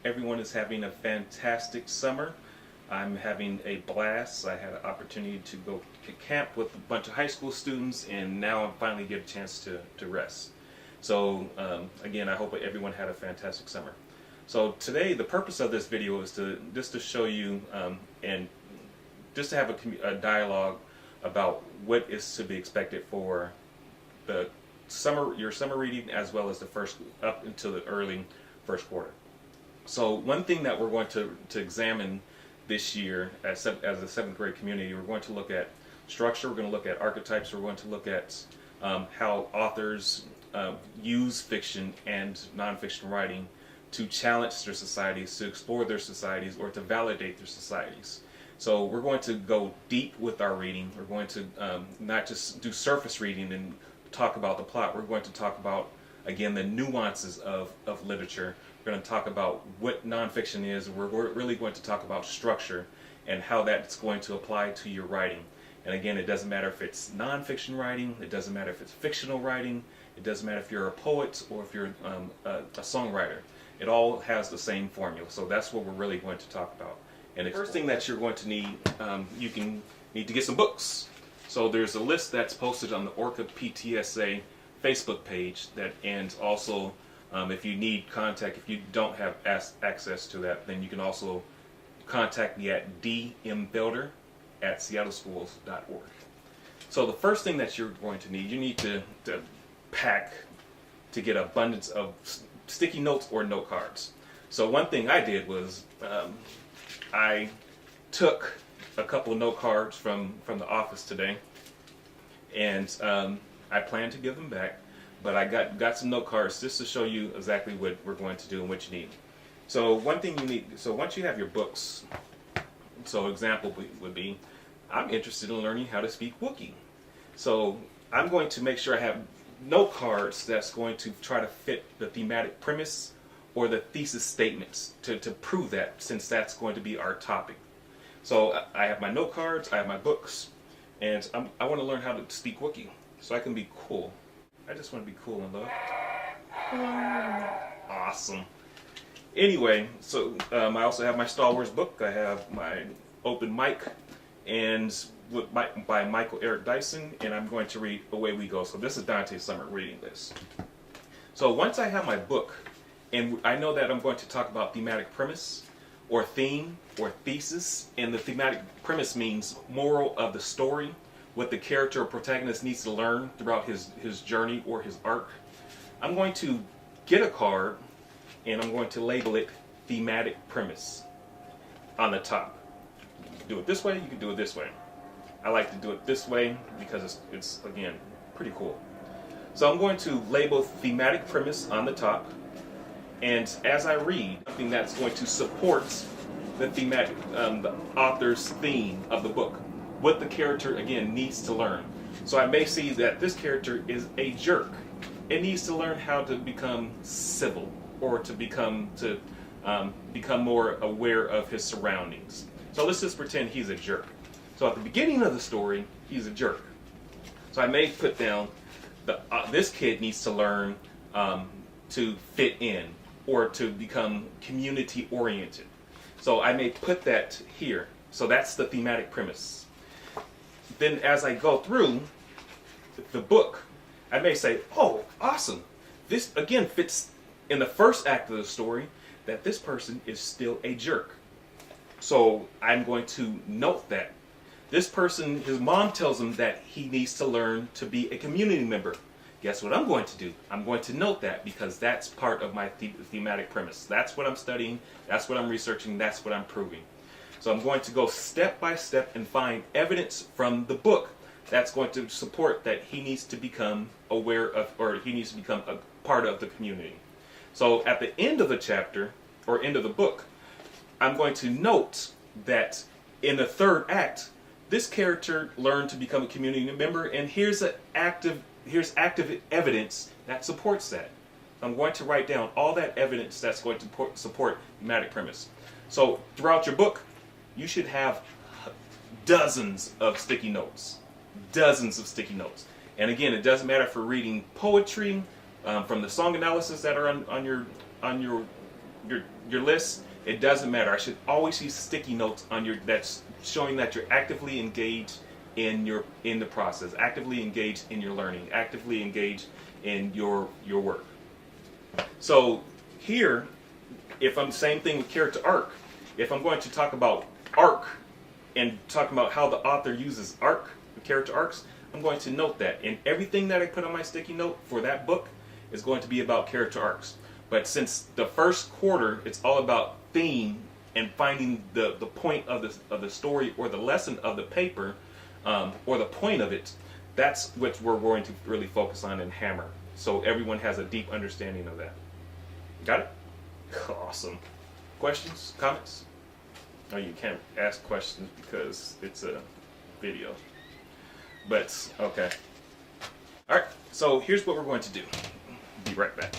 everyone is having a fantastic summer. I'm having a blast. I had an opportunity to go to camp with a bunch of high school students, and now I finally get a chance to rest. So again, I hope everyone had a fantastic summer. So today, the purpose of this video is just to show you and just to have a dialogue about what is to be expected for the your summer reading, as well as the first up until the early first quarter. So one thing that we're going to examine this year as a seventh grade community, we're going to look at structure, we're going to look at archetypes, we're going to look at how authors use fiction and nonfiction writing to challenge their societies, to explore their societies, or to validate their societies. So we're going to go deep with our reading. We're going to not just do surface reading and talk about the plot. We're going to talk about, again, the nuances of literature. We're going to talk about what nonfiction is. We're really going to talk about structure and how that's going to apply to your writing. And again, it doesn't matter if it's nonfiction writing, it doesn't matter if it's fictional writing, it doesn't matter if you're a poet or if you're a songwriter. It all has the same formula. So that's what we're really going to talk about. And the first thing that you're going to need, you need to get some books. So there's a list that's posted on the Orca PTSA Facebook page, and also if you need contact, if you don't have access to that, then you can also contact me at dmbuilder@seattleschools.org. So the first thing that you're going to need, you need to pack to get abundance of sticky notes or note cards. So one thing I did was I took a couple of note cards from the office today, and I plan to give them back, but I got some note cards just to show you exactly what we're going to do and what you need. So one thing you need, so once you have your books, so example would be, I'm interested in learning how to speak Wookiee. So I'm going to make sure I have note cards that's going to try to fit the thematic premise or the thesis statements to prove that, since that's going to be our topic. So I have my note cards, I have my books, and I want to learn how to speak Wookiee so I can be cool. I just want to be cool and loved. Awesome. Anyway, so I also have my Star Wars book. I have my open mic and by Michael Eric Dyson, and I'm going to read Away We Go. So this is Dante's summer reading list. So once I have my book, and I know that I'm going to talk about thematic premise, or theme, or thesis, and the thematic premise means moral of the story, what the character or protagonist needs to learn throughout his journey or his arc. I'm going to get a card, and I'm going to label it thematic premise on the top. You can do it this way, you can do it this way. I like to do it this way because it's again, pretty cool. So I'm going to label thematic premise on the top, and as I read, something that's going to support the thematic, the author's theme of the book, what the character, again, needs to learn. So I may see that this character is a jerk. It needs to learn how to become civil, or to become more aware of his surroundings. So let's just pretend he's a jerk. So at the beginning of the story, he's a jerk. So I may put down this kid needs to learn to fit in, or to become community oriented. So I may put that here. So that's the thematic premise. Then as I go through the book, I may say, oh, awesome. This again fits in the first act of the story, that this person is still a jerk. So I'm going to note that. This person, his mom tells him that he needs to learn to be a community member. Guess what I'm going to do? I'm going to note that, because that's part of my thematic premise. That's what I'm studying, that's what I'm researching, that's what I'm proving. So I'm going to go step by step and find evidence from the book that's going to support that he needs to become aware of, or he needs to become a part of the community. So at the end of the chapter, or end of the book, I'm going to note that in the third act, this character learned to become a community member, and here's active evidence that supports that. I'm going to write down all that evidence that's going to support thematic premise. So throughout your book, you should have dozens of sticky notes. Dozens of sticky notes. And again, it doesn't matter if you're reading poetry, from the song analysis that are on your your list, it doesn't matter. I should always see sticky notes on your that's showing that you're actively engaged in the process, actively engaged in your learning, actively engaged in your work. So here, if I'm same thing with character arc, if I'm going to talk about arc and talk about how the author uses arc, the character arcs, I'm going to note that. And everything that I put on my sticky note for that book is going to be about character arcs. But since the first quarter, it's all about theme and finding the point of the story or the lesson of the paper, or the point of it, that's what we're going to really focus on and hammer. So everyone has a deep understanding of that. Got it? Awesome. Questions? Comments? Oh, you can't ask questions because it's a video. But, okay. Alright, so here's what we're going to do. Be right back.